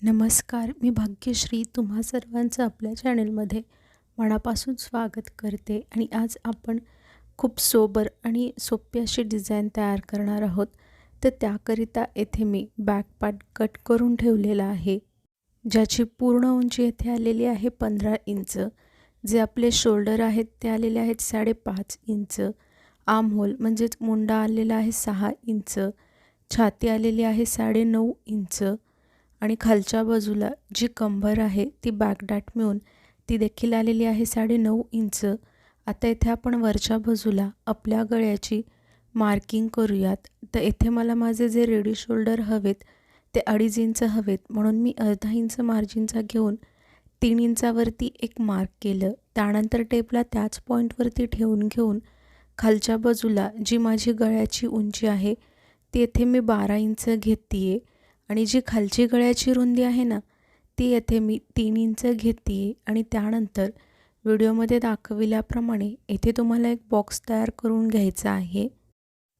नमस्कार, मी भाग्यश्री तुम्हा सर्वांचं आपल्या चॅनलमध्ये मनापासून स्वागत करते आणि आज आपण खूप सोबर आणि सोपी अशी डिझाईन तयार करणार आहोत. तर त्याकरिता येथे मी बॅक पार्ट कट करून ठेवलेला आहे, ज्याची पूर्ण उंची येथे आलेली आहे 15 इंच. जे आपले शोल्डर आहेत ते आलेले आहेत 5.5 इंच. आर्म होल म्हणजेच मुंडा आलेला आहे 6 इंच. छाती आलेली आहे 9.5 इंच. आणि खालच्या बाजूला जी कंबर आहे ती बॅकडाट मिळून ती देखील आलेली आहे 9.5 इंच. आता इथे आपण वरच्या बाजूला आपल्या गळ्याची मार्किंग करूयात. तर इथे मला माझे जे रेडी शोल्डर हवेत ते 2.5 इंच हवेत, म्हणून मी अर्धा इंच मार्जिनचा घेऊन 3 इंचावरती एक मार्क केलं. त्यानंतर टेपला त्याच पॉईंटवरती ठेवून घेऊन खालच्या बाजूला जी माझी गळ्याची उंची आहे ती येथे मी 12 इंच घेते आहे. आणि जी खालची गळ्याची रुंदी आहे ना ती येथे मी 3 इंच घेते आहे. आणि त्यानंतर व्हिडिओमध्ये दाखविल्याप्रमाणे येथे तुम्हाला एक बॉक्स तयार करून घ्यायचा आहे.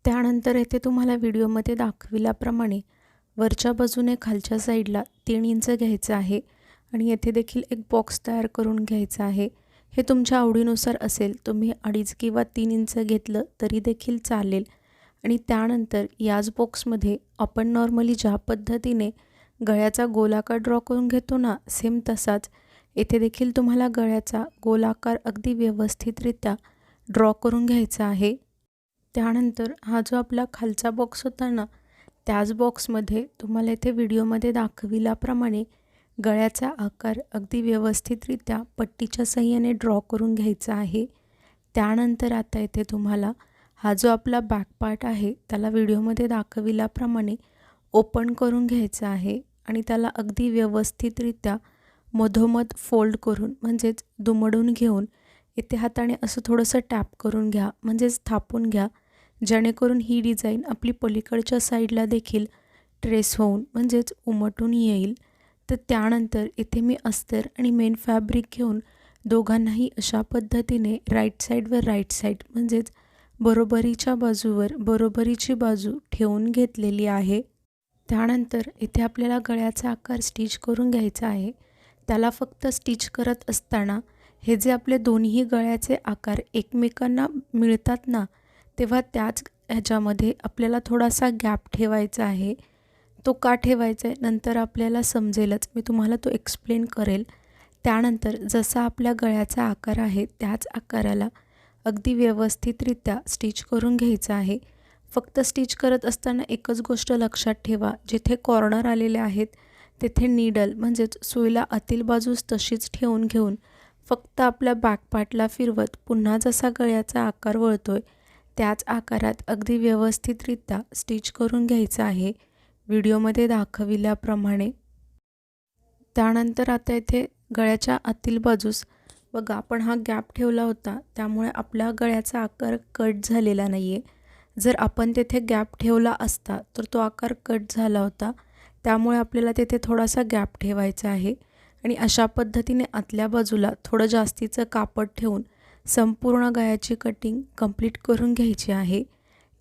त्यानंतर येथे तुम्हाला व्हिडिओमध्ये दाखविल्याप्रमाणे वरच्या बाजूने खालच्या साईडला 3 इंच घ्यायचं आहे आणि येथे देखील एक बॉक्स तयार करून घ्यायचा आहे. हे तुमच्या आवडीनुसार असेल, तुम्ही 2.5 किंवा 3 इंच घेतलं तरी देखील चालेल. आणि त्यानंतर याच बॉक्समध्ये आपण नॉर्मली ज्या पद्धतीने गळ्याचा गोलाकार ड्रॉ करून घेतो ना, सेम तसाच येथे देखील तुम्हाला गळ्याचा गोलाकार अगदी व्यवस्थितरित्या ड्रॉ करून घ्यायचा आहे. त्यानंतर हा जो आपला खालचा बॉक्स होता ना, त्याच बॉक्समध्ये तुम्हाला इथे व्हिडिओमध्ये दाखविल्याप्रमाणे गळ्याचा आकार अगदी व्यवस्थितरित्या पट्टीच्या साहाय्याने ड्रॉ करून घ्यायचा आहे. त्यानंतर आता इथे तुम्हाला हा जो आपला बॅक पार्ट आहे त्याला व्हिडिओमध्ये दाखविल्याप्रमाणे ओपन करून घ्यायचा आहे आणि त्याला अगदी व्यवस्थितरित्या मधोमध फोल्ड करून म्हणजेच दुमडून घेऊन इथे हाताने असं थोडंसं टॅप करून घ्या, म्हणजेच थापून घ्या, जेणेकरून ही डिझाईन आपली पलीकडच्या साईडला देखील ट्रेस होऊन म्हणजेच उमटून येईल. तर त्यानंतर इथे मी अस्तर आणि मेन फॅब्रिक घेऊन दोघांनाही अशा पद्धतीने राईट साईडवर राईट साईड म्हणजेच बरोबरीच्या बाजूवर बरोबरीची बाजू ठेवून घेतलेली आहे. त्यानंतर इथे आपल्याला गळ्याचा आकार स्टिच करून घ्यायचा आहे. त्याला फक्त स्टिच करत असताना हे जे आपले दोन्ही गळ्याचे आकार एकमेकांना मिळतात ना, तेव्हा त्याच ह्याच्यामध्ये आपल्याला थोडासा गॅप ठेवायचा आहे. तो का ठेवायचा आहे नंतर आपल्याला समजेलच, मी तुम्हाला तो एक्सप्लेन करेल. त्यानंतर जसा आपल्या गळ्याचा आकार आहे त्याच आकाराला अगदी व्यवस्थितरित्या स्टिच करून घ्यायचं आहे. फक्त स्टिच करत असताना एकच गोष्ट लक्षात ठेवा, जिथे कॉर्नर आलेले आहेत तेथे नीडल म्हणजेच सुईला आतील बाजूस तशीच ठेवून घेऊन फक्त आपल्या बॅक पार्टला फिरवत पुन्हा जसा गळ्याचा आकार वळतोय त्याच आकारात अगदी व्यवस्थितरित्या स्टिच करून घ्यायचं आहे व्हिडिओमध्ये दाखविल्याप्रमाणे. त्यानंतर आता इथे गळ्याच्या आतील बाजूस बघा, आपण हा गॅप ठेवला होता त्यामुळे आपला गळ्याचा आकार कट झालेला नाही आहे. जर आपण तेथे गॅप ठेवला असता तर तो आकार कट झाला होता, त्यामुळे आपल्याला तेथे थोडासा गॅप ठेवायचा आहे. आणि अशा पद्धतीने आतल्या बाजूला थोडं जास्तीचं कापड ठेवून संपूर्ण गळ्याची कटिंग कंप्लीट करून घ्यायची आहे.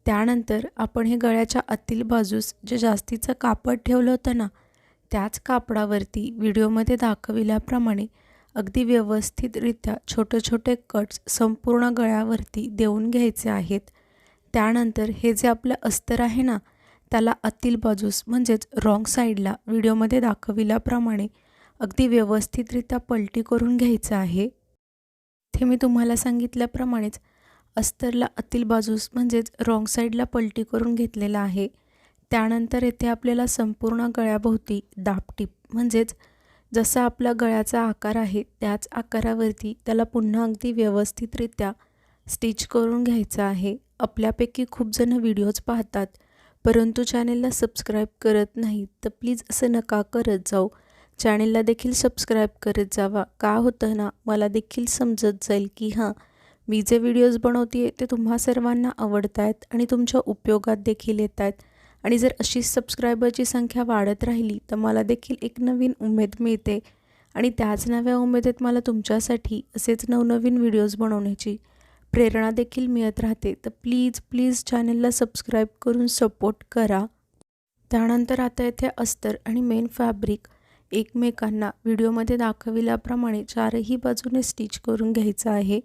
त्यानंतर आपण हे गळ्याच्या आतील बाजूस जे जास्तीचं कापड ठेवलं होतं ना, त्याच कापडावरती व्हिडिओमध्ये दाखविल्याप्रमाणे अगदी व्यवस्थितरित्या छोटे छोटे कट्स संपूर्ण गळ्यावरती देऊन घ्यायचे आहेत. त्यानंतर हे जे आपलं अस्तर आहे ना, त्याला आतील बाजूस म्हणजेच रॉंग साईडला व्हिडिओमध्ये दाखविल्याप्रमाणे अगदी व्यवस्थितरित्या पलटी करून घ्यायचं आहे. ते मी तुम्हाला सांगितल्याप्रमाणेच अस्तरला आतील बाजूस म्हणजेच रॉंग साईडला पलटी करून घेतलेला आहे. त्यानंतर येथे आपल्याला संपूर्ण गळ्याभोवती दाबटीप म्हणजेच जसा आपला गळ्याचा आकार आहे त्याच आकारावरती त्याला पुन्हा अगदी व्यवस्थितरित्या स्टिच करून घ्यायचं आहे. आपल्यापैकी खूप जण व्हिडिओज पाहतात परंतु चॅनेलला सबस्क्राईब करत नाहीत, तर प्लीज असं नका करत जाऊ, चॅनेलला देखील सबस्क्राईब करत जावा. का होतं ना, मला देखील समजत जाईल की हां, मी जे व्हिडिओज बनवते ते तुम्हा सर्वांना आवडत आहेत आणि तुमच्या उपयोगात देखील येत आहेत. आणि जर अशीच सबस्क्रायबरची संख्या वाढत राहिली तर मला देखील एक नवीन उमेद मिळते आणि त्याच नव्या उमेदीत मला तुमच्यासाठी असेच नवनवीन व्हिडिओज बनवण्याची प्रेरणा देखील मिळत राहते. तर प्लीज चॅनलला सबस्क्राईब करून सपोर्ट करा. त्यानंतर आता इथे अस्तर आणि मेन फॅब्रिक एकमेकांना व्हिडिओमध्ये दाखविल्याप्रमाणे चारही बाजूने स्टिच करून घ्यायचं आहे।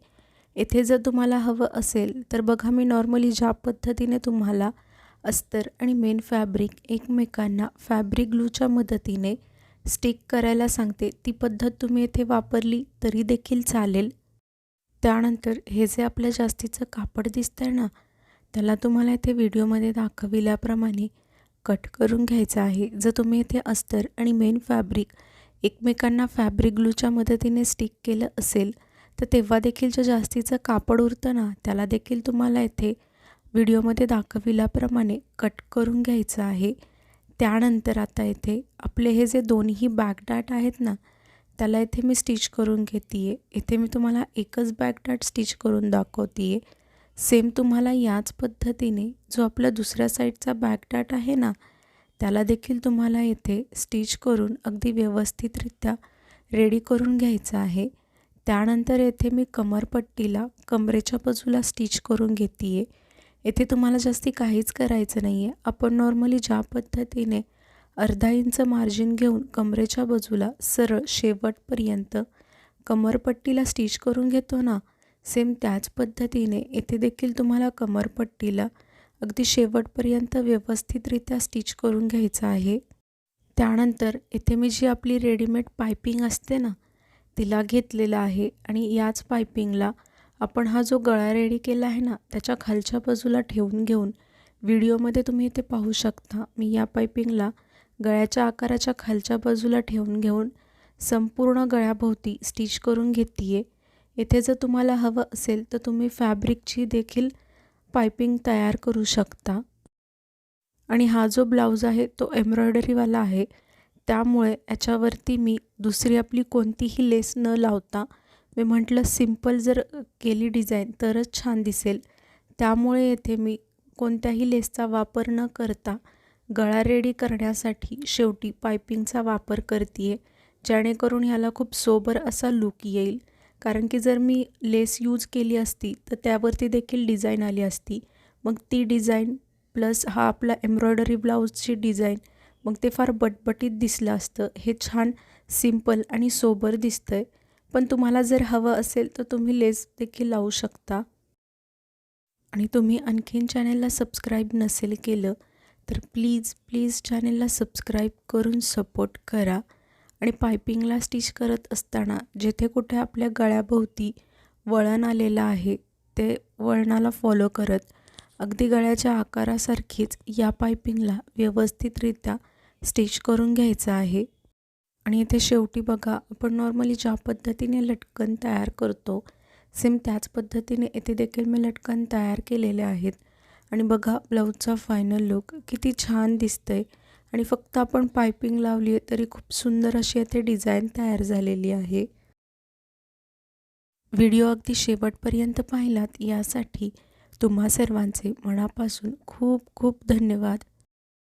येथे जर तुम्हाला हवं असेल तर बघा, मी नॉर्मली ज्या पद्धतीने तुम्हाला अस्तर आणि मेन फॅब्रिक एकमेकांना फॅब्रिक ग्लूच्या मदतीने स्टिक करायला सांगते, ती पद्धत तुम्ही येथे वापरली तरी देखील चालेल। त्यानंतर हे जे आपलं जास्तीचं कापड दिसतंय ना, त्याला तुम्हाला इथे व्हिडिओमध्ये दाखविल्याप्रमाणे कट करून घ्यायचं आहे। जर तुम्ही इथे अस्तर आणि मेन फॅब्रिक एकमेकांना फॅब्रिक ग्लूच्या मदतीने स्टिक केलं असेल तर तेव्हा देखील जे जास्तीचं कापड उरतं ना, त्याला देखील तुम्हाला इथे व्हिडिओमध्ये दाखविल्याप्रमाणे कट करून घ्यायचं आहे। त्यानंतर आता इथे आपले हे जे दोन्ही बॅक डाट आहेत ना, त्याला इथे मी स्टिच करून घेते आहे। इथे मी तुम्हाला एकच बॅक डाट स्टिच करून दाखवते आहे। सेम तुम्हाला याच पद्धतीने जो आपला दुसऱ्या साईडचा बॅक डाट आहे ना, त्याला देखील तुम्हाला येथे स्टिच करून अगदी व्यवस्थितरित्या रेडी करून घ्यायचं आहे। त्यानंतर येथे मी कमरपट्टीला कमरेच्या बाजूला स्टिच करून घेते आहे। येथे तुम्हाला जास्ती काहीच करायचं नाही आहे। आपण नॉर्मली ज्या पद्धतीने अर्धा इंच मार्जिन घेऊन कमरेच्या बाजूला सरळ शेवटपर्यंत कमरपट्टीला स्टिच करून घेतो ना, सेम त्याच पद्धतीने येथे देखील तुम्हाला कमरपट्टीला अगदी शेवटपर्यंत व्यवस्थितरित्या स्टिच करून घ्यायचं आहे। त्यानंतर येथे मी जी आपली रेडीमेड पायपिंग असते ना, तिला घेतलेलं आहे आणि याच पायपिंगला आपण हा जो गळा रेडी केला आहे ना, त्याच्या खालच्या बाजूला ठेवून घेऊन व्हिडिओमध्ये तुम्ही इथे पाहू शकता, मी या पायपिंगला गळ्याच्या आकाराच्या खालच्या बाजूला ठेवून घेऊन संपूर्ण गळ्याभोवती स्टिच करून घेते आहे। येथे जर तुम्हाला हवं असेल तर तुम्ही फॅब्रिकची देखील पायपिंग तयार करू शकता। आणि हा जो ब्लाऊज आहे तो एम्ब्रॉयडरीवाला आहे, त्यामुळे याच्यावरती मी दुसरी आपली कोणतीही लेस न लावता मी म्हटलं सिंपल जर केली डिझाईन तरच छान दिसेल, त्यामुळे येथे मी कोणत्याही लेसचा वापर न करता गळा रेडी करण्यासाठी शेवटी पायपिंगचा वापर करते आहे, जेणेकरून ह्याला खूप सोबर असा लुक येईल। कारण की जर मी लेस यूज केली असती तर त्यावरती देखील डिझाईन आली असती, मग ती डिझाईन प्लस हा आपला एम्ब्रॉयडरी ब्लाऊजची डिझाईन, मग ते फार बटबटीत दिसलं असतं। हे छान सिंपल आणि सोबर दिसतंय, पण तुम्हाला जर हवं असेल तर तुम्ही लेस देखील लावू शकता। आणि तुम्ही आणखीन चॅनलला सबस्क्राईब नसेल केलं तर प्लीज चॅनलला सबस्क्राईब करून सपोर्ट करा। आणि पायपिंगला स्टिच करत असताना जेथे कुठे आपल्या गळ्याभोवती वळण आलेलं आहे, ते वळणाला फॉलो करत अगदी गळ्याच्या आकारासारखीच या पायपिंगला व्यवस्थितरित्या स्टिच करून घ्यायचं आहे। आणि इथे शेवटी बघा, आपण नॉर्मली ज्या पद्धतीने लटकन तयार करतो सेम त्याच पद्धतीने येथे देखील मी लटकन तयार केलेले आहेत। आणि बघा ब्लाऊजचा फायनल लुक किती छान दिसतंय आणि फक्त आपण पायपिंग लावली आहे तरी खूप सुंदर अशी येथे डिझाईन तयार झालेली आहे। व्हिडिओ अगदी शेवटपर्यंत पाहिलात यासाठी तुम्हा सर्वांचे मनापासून खूप खूप धन्यवाद।